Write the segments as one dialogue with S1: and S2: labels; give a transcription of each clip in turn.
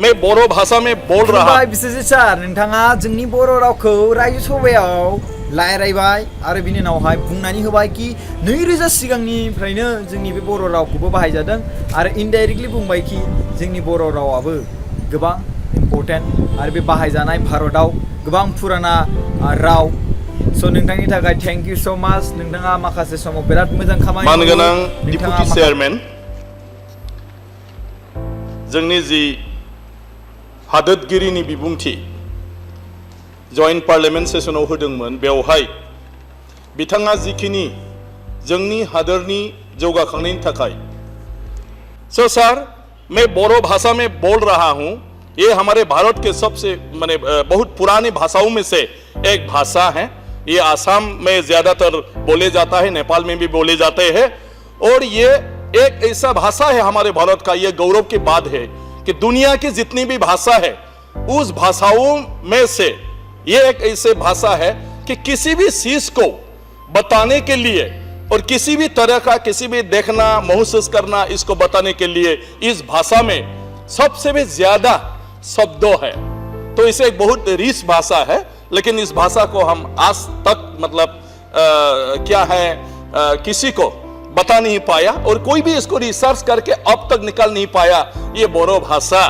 S1: मैं बोरो भाषा में बोल रहा हूं।
S2: बिसोरसो सार नोंथाङा जोंनि बर' रावखौ रायजो सभायाव रायलायबाय आरो बिनि उनावहाय बुंनानै होबाय कि 2000 सिगांनिफ्रायनो जोंनि बे बर' रावखौबो बाहायजादों आरो इनडाइरेक्टलि बुंबाय कि जोंनि बर' रावाबो गोबां इम्पोर्टेन्ट आरो बे बाहायजानाय भारताव गोबां पुराना राव स' नोंथांनि थाखाय थेंक इउ स' माच नोंथाङा माखासे समाव बिराद मोजां खामानि
S1: मानगोनां डिपुटि चेयारमेन जोंनि जि हादोरगिरिनि बिबुंथि जइन्ट पार्लियामेन्ट सेसनाव होदोंमोन बेवहाय बिथाङा जिखिनि जोंनि हादोरनि जौगाखांनायनि थाखाय सो सर मैं बोरो भाषा में बोल रहा हूं। ये हमारे भारत के सबसे बहुत पुरानी भाषाओं में से एक भाषा है। ये आसाम में ज्यादातर बोले जाता है, नेपाल में भी बोले जाते हैं और ये एक ऐसा भाषा है हमारे भारत का। ये गौरव की बात है कि दुनिया की जितनी भी भाषा है उस भाषाओं में से ये एक ऐसे भाषा है कि किसी भी चीज को बताने के लिए और किसी भी तरह का किसी भी देखना महसूस करना इसको बताने के लिए इस भाषा में सबसे भी ज्यादा शब्दों है। तो इसे एक बहुत रिच भाषा है, लेकिन इस भाषा को हम आज तक क्या है किसी को बता नहीं पाया और कोई भी इसको रिसर्च करके अब तक निकाल नहीं पाया ये बोरो भाषा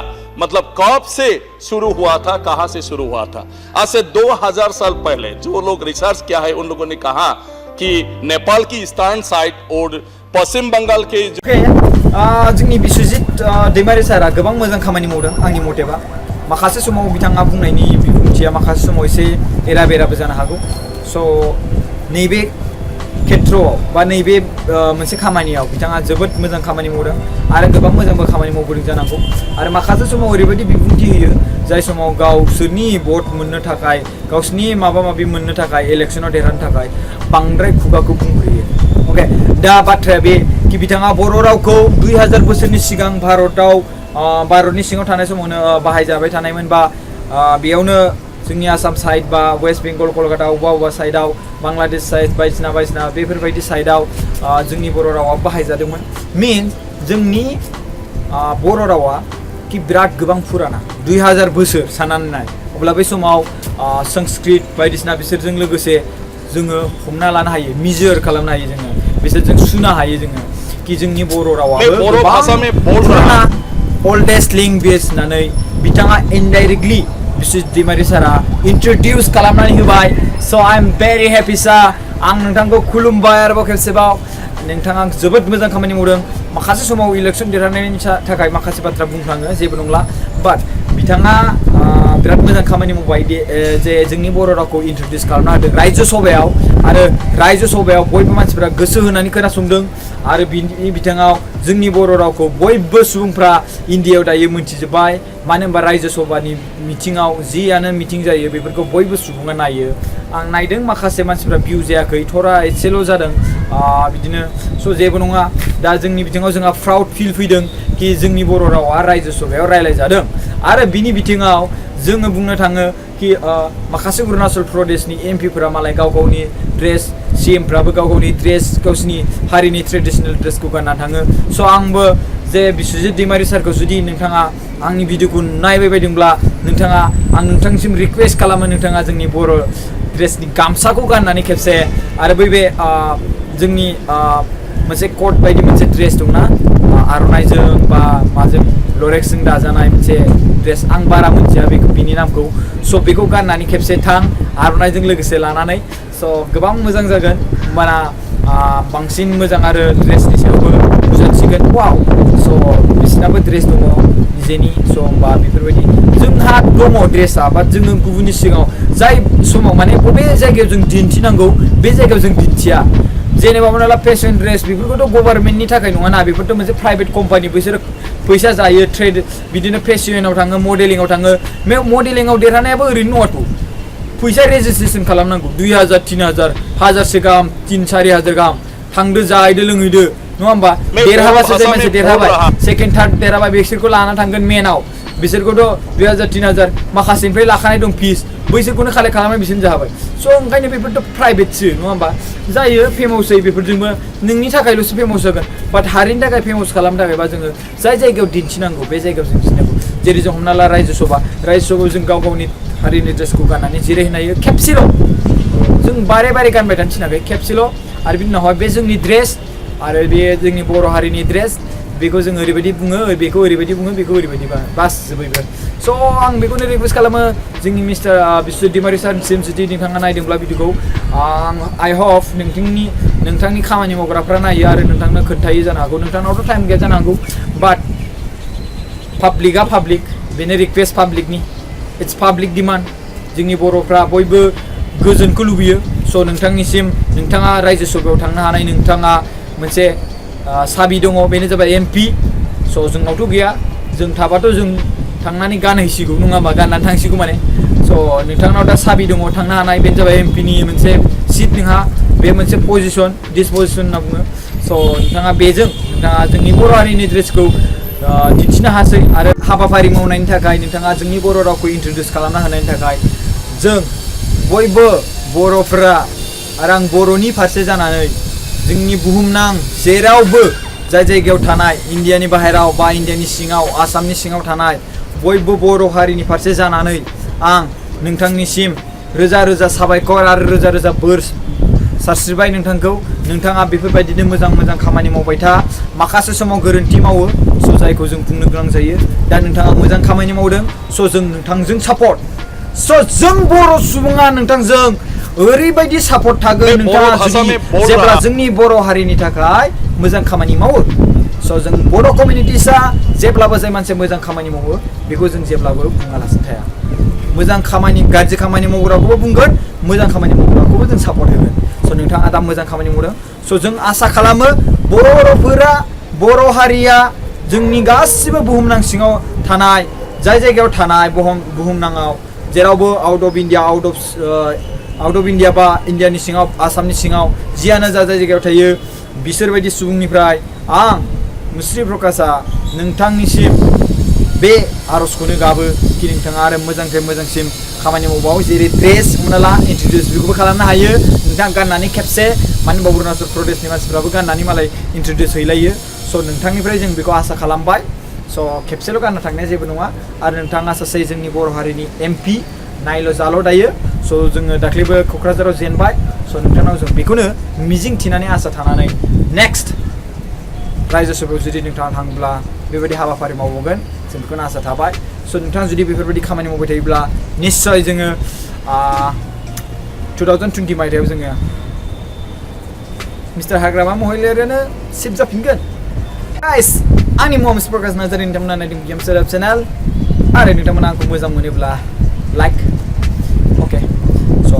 S1: कब से शुरू हुआ था, कहां से शुरू हुआ था। आज से 2000 साल पहले जो लोग रिसर्च किया है उन लोगों ने कहा कि नेपाल की ईस्टार्न साइड और पश्चिम बंगाल के
S2: जोंनि बिश्वजित दैमारि सारा गोबां मोजां खामानि मावदों आंनि मथेबा। माखासे समाव बिथाङा बुंनायनि बिबुंथिया माखासे समाव एसे एरा बेराबो जानो हागौ। स' नैबे खेत्रआव बा नैबे मोनसे खामानियाव बिथाङा जोबोद मोजां खामानि मावदों आरो गोबां मोजांबो खामानि मावबोदों जानांगौ। आरो माखासे समाव ओरैबायदि बिबुंथि होयो जाय समाव गावसोरनि भट मोननो थाखाय गावसोरनि माबा माबि मोननो थाखाय इलेक्शनाव देरहानो थाखाय बांद्राय खुगाखौ बुंग्रोयो। अके दा बाथ्राया बे कि बिथाङा बर' रावखौ 2000 बोसोरनि सिगां भारतनि सिङाव थानाय समावनो बाहायजाबाय थानायमोन बा बेयावनो जोंनि आसाम साइड बा वेस्ट बेंगल कलकाता अबेबा साइडआव बांलादेश साइड बायदिसिना बेफोरबायदि साइडआव जोंनि बर' रावा बाहायजादोंमोन। मीन्स जोंनि बर' रावा कि बिराद गोबां पुराना 2000 बोसोर साननानै नाय। अब्ला बै समाव संस्कृत बायदिसिना बिसोरजों लोगोसे जोङो हमना लानो हायो, मिजर खालामनो हायो, जोङो बिसोरजों सुनो हायो जोङो कि जोंनि बर' रावाबो पुराना ओल्डेस्ट लेंगुवेज होननानै बिथाङा इनडाइरेक्टलि बिश्वजित दैमारि सारा इन्ट्रडिउस खालामनानै होबाय। स' आइ एम भेरि हेपि सार। आं नोंथांखौ खुलुमबाय आरोबाव खेबसेबाव। नोंथाङा जोबोद मोजां खामानि मावदों। माखासे समाव इलेक्शन देरहानायनि थाखाय माखासे बाथ्रा बुंफ्लाङो, जेबो नंला। बाट बिथाङा बिराद मोजां खामानि मावबाय जे जोंनि बर' रावखौ इन्ट्रडिउस खालामना होदों रायजो सभायाव आरो रायजो सभायाव बयबो मानसिफोरा गोसो होनानै खोनासंदों आरो बिनि बिथाङाव जोंनि बर' रावखौ बयबो सुबुंफ्रा इन्डियायाव दायो मोनथिजोब्बाय। मानो होनबा रायजो सभानि मिटिङाव जियानो मिटिं जायो बेफोरखौ बयबो सुबुङा नायो। आं नायदों माखासे मानसिफ्रा भिउ जायाखै, थरा एसेल' जादों बिदिनो। स' जेबो नङा। दा जोंनि बिथिङाव जोंहा प्राउड फिल फैदों कि जोंनि बर' रावा रायजो सभायाव रायलायजादों आरो बिनि बिथिङाव जोङो बुंनो थाङो कि माखासे अरुणाचल प्रदेशनि एमपिफोरा मालाय गाव गावनि ड्रेस, सिएमफ्राबो गाव गावनि ड्रेस गावसिनि हारिनि ट्रेडिसनेल ड्रेसखौ गाननानै थाङो। स' आंबो जे बिश्वजित दैमारि सारखौ जुदि नोंथाङा आंनि भिडिअखौ नायबाय बायदोंब्ला आं नोंथांनिसिम रिक्वेस्ट खालामो नोंथाङा जोंनि बर' ड्रेसनि गामसाखौ गाननानै खेबसे आरो बे जोंनि मोनसे कोट बायदि मोनसे ड्रेस दंना आर'नाइजों बा माजों लरेक्सजों दाजानाय मोनसे ड्रेस, आं बारा मोनथिया बिनि नामखौ। स' बेखौ गाननानै खेबसे थां आर'नाइजों लोगोसे लानानै। स' गोबां मोजां जागोन होमबाना बांसिन मोजां आरो ड्रेसनि सायावबो बुजायसिगोन। वाव स' बिसिनाबो ड्रेस दङ निजेनि। स' होमबा बेफोरबायदि जोंहा दङ ड्रेसा, बाट जोङो गुबुननि सिगाङाव जाय समाव बबे जायगायाव जों दिन्थिनांगौ बे जायगायाव जों दिन्थिया। जेनेबा हमना ला फेशन ड्रेस बेफोरखौथ' गभार्नमेन्टनि थाखाय नङाना, बेफोरथ' मोनसे प्राइभेट कम्पानि, बिसोरो फैसा जायो, ट्रेड बिदिनो फेशनाव थाङो, मडेलिंआव थाङो। मडेलिंआव देरहानायाबो ओरैनो नङाथ', फैसा रेजिस्ट्रेसन खालामनांगौ 2000 3000 1000 गाहाम 3-4 गाहाम थांदो जाहैदो लोंहैदो नङा होमबा। देरहाबासो जाय मानसि देरहाबाय, सेकेन्ड थार्ड देरहाबाय बिसोरखौ लाना थांगोन मेनाव। बिसोरखौथ' 2000 3000 माखासेनिफ्राय लाखानाय दं फिस, बैसोरखौनो कालेक्ट खालामनाय बिसोरनो जाबाय। स' ओंखायनो बेफोरथ' प्राइभेटसो नङा होमबा। जायो फेमास जायो बेफोरजोंबो, नोंनि थाखायल'सो फेमास जागोन। बाट हारिनि थाखाय फेमास खालामनो थाखायबा जोङो जाय जायगायाव दिन्थिनांगौ बे जायगायाव दिन्थिनांगौ। जेरै जों हमना ला रायजो सभायाव जों गाव गावनि हारिनि ड्रेसखौ गाननानै जिरायहैनो हायो खेबसेल' जों बारे बारे गानबाय थानो थिनाखै खेबसेल' आरो बिनि उनावहाय बे जोंनि ड्रेस आरो बे जोंनि बर' हारिनि ड्रेस बेखौ जों ओरैबायदि बुङो बेखौ ओरैबायदि बुङो बेखौ ओरैबायदि बास जोबैबाय स' आं बेखौनो रिकुवेस्ट खालामो जोंनि मिस्टार बिश्वजित दैमारि सारसिम जुदि नोंथाङा नायदोंब्ला भिडिअखौ आइ होप नोंथांनि खामानि मावग्राफ्रा नायो आरो नोंथांनो खोन्थायो जानो हागौ नोंथांनावथ' टाइम गैया जानो हागौ बाट पाब्लिकआ पाब्लिक बेनो रिकुवेस्ट पाब्लिकनि इट्स पाब्लिक डिमान्ड जोंनि बर'फ्रा बयबो गोजोनखौ लुबैयो स' नोंथांनिसिम नोंथाङा रायजो सभायाव थांनो हानाय नोंथाङा मोनसे साबि दङ बेनो जाबाय एमपि स' जोंनावथ' गैया जों थाबाथ' जों थांनानै गानहैसिगौ नङाबा गाननानै थांसिगौ माने स' नोंथांनाव दा साबि दङ थांनो हानाय बेनो जाबाय एमपिनि मोनसे सिट नोंहा बे मोनसे पजिसन डिसपजिसन होनना बुङो स' नोंथाङा जोंनि बर' हारिनि ड्रेसखौ दिन्थिनो हासै आरो हाबाफारि मावनायनि थाखाय नोंथाङा जोंनि बर' रावखौ इन्ट्रडिउस खालामना होनायनि थाखाय जों बयबो बर'फोरा आरो आं बर'नि फारसे जानानै जोंनि बुहुमनां जेरावबो जाय जायगायाव थानाय इण्डियानि बाहेराव बा इण्डियानि सिङाव आसामनि सिङाव थानाय बयबो बर' हारिनि फारसे जानानै आं नोंथांनिसिम रोजा रोजा साबायखर आरो रोजा रोजा बोर सारस्रिबाय नोंथाङा बेफोरबायदिनो मोजां खामानि मावबाय था माखासे समाव गोरोन्थि मावो स' जायखौ जों बुंनो गोनां जायो दा नोंथाङा मोजां खामानि मावदों स' जों नोंथांजों सापर्ट स' जों बर' सुबुङा नोंथांजों ओरैबायदि सापर्ट थागोन नोंथाङा जेब्ला जोंनि बर' हारिनि थाखाय मोजां खामानि मावो स' जों बर' कमिउनिटिसा जेब्लाबो जाय मानसिया मोजां खामानि मावो बेखौ जों जेब्लाबो बुङालासिनो थाया मोजां खामानि गाज्रि खामानि मावग्राखौबो बुंगोन मोजां खामानि मावग्राखौबो जों सापर्ट होगोन स' नोंथाङा दा मोजां खामानि मावदों स' जों आसा खालामो बर'फोरा बर' हारिया जोंनि गासिबो बुहुमनां सिङाव थानाय जाय जायगायाव थानाय बुहुमनाङाव जेरावबो आउट अफ इण्डिया बा इण्डियानि सिङाव आसामनि सिङाव जियानो जा जाय जायगायाव थायो बिसोरबायदि सुबुंनिफ्राय आं मुस्रि प्रकाशआ नोंथांनिसिम बे आर'जखौनो गाबो कि नोंथाङा आरो मोजांनिफ्राय मोजांसिम खामानि मावबावो जेरै ड्रेस हमना ला इन्ट्रडिउस बेखौबो खालामनो हायो नोंथां गाननानै खेबसे मानो होनबा अरुणाचल प्रदेशनि मानसिफ्राबो गाननानै मालाय इन्ट्रडिउस हैलायो स' नोंथांनिफ्राय जों बेखौ आसा खालामबाय स' खेबसेल' गानना थांनाया जेबो नङा आरो नोंथाङा सासे जोंनि बर' हारिनि एमपि नायल' जाल' दायो स' जोङो दाख्लैबो क'क्राझाराव जेनबाय स' नोंथांनाव जों बेखौनो मिजिं थिनानै आसा थानानै नेक्स्ट रायजो सभायाव जुदि नोंथाङा थाङोब्ला बेबायदि हाबाफारि मावबावगोन जों बेखौनो आसा थाबाय स' नोंथाङा जुदि बेफोरबायदि खामानि मावबाय थायोब्ला निस्सय जोङो 2020 मायथाइयाव जोङो मिस्टार हाग्रामा महिलारियानो सिफ जाफिनगोन गाइस आंनि मुङा मिस्टार प्रकाश नार्जारि नोंथांमोना नायदों गेम सेटआप चेनेल आरो नोंथांमोना आंखौ मोजां मोनोब्ला लाइक अके स'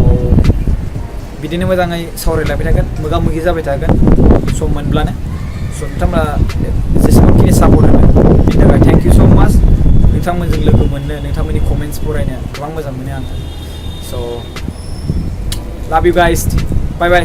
S2: बिदिनो मोजाङै सावरायलायबाय थागोन मोगा मोगि जाबाय थागोन सम मोनब्लानो स' नोंथांमोना जेसेबांखिनि सापर्ट होनो बिनि थाखाय थेंक इउ स' माच नोंथांमोनजों लोगो मोननो नोंथांमोननि कमेन्ट्स फरायनो गोबां मोजां मोनो आं स' लाभ इउ गाइस बाय बाय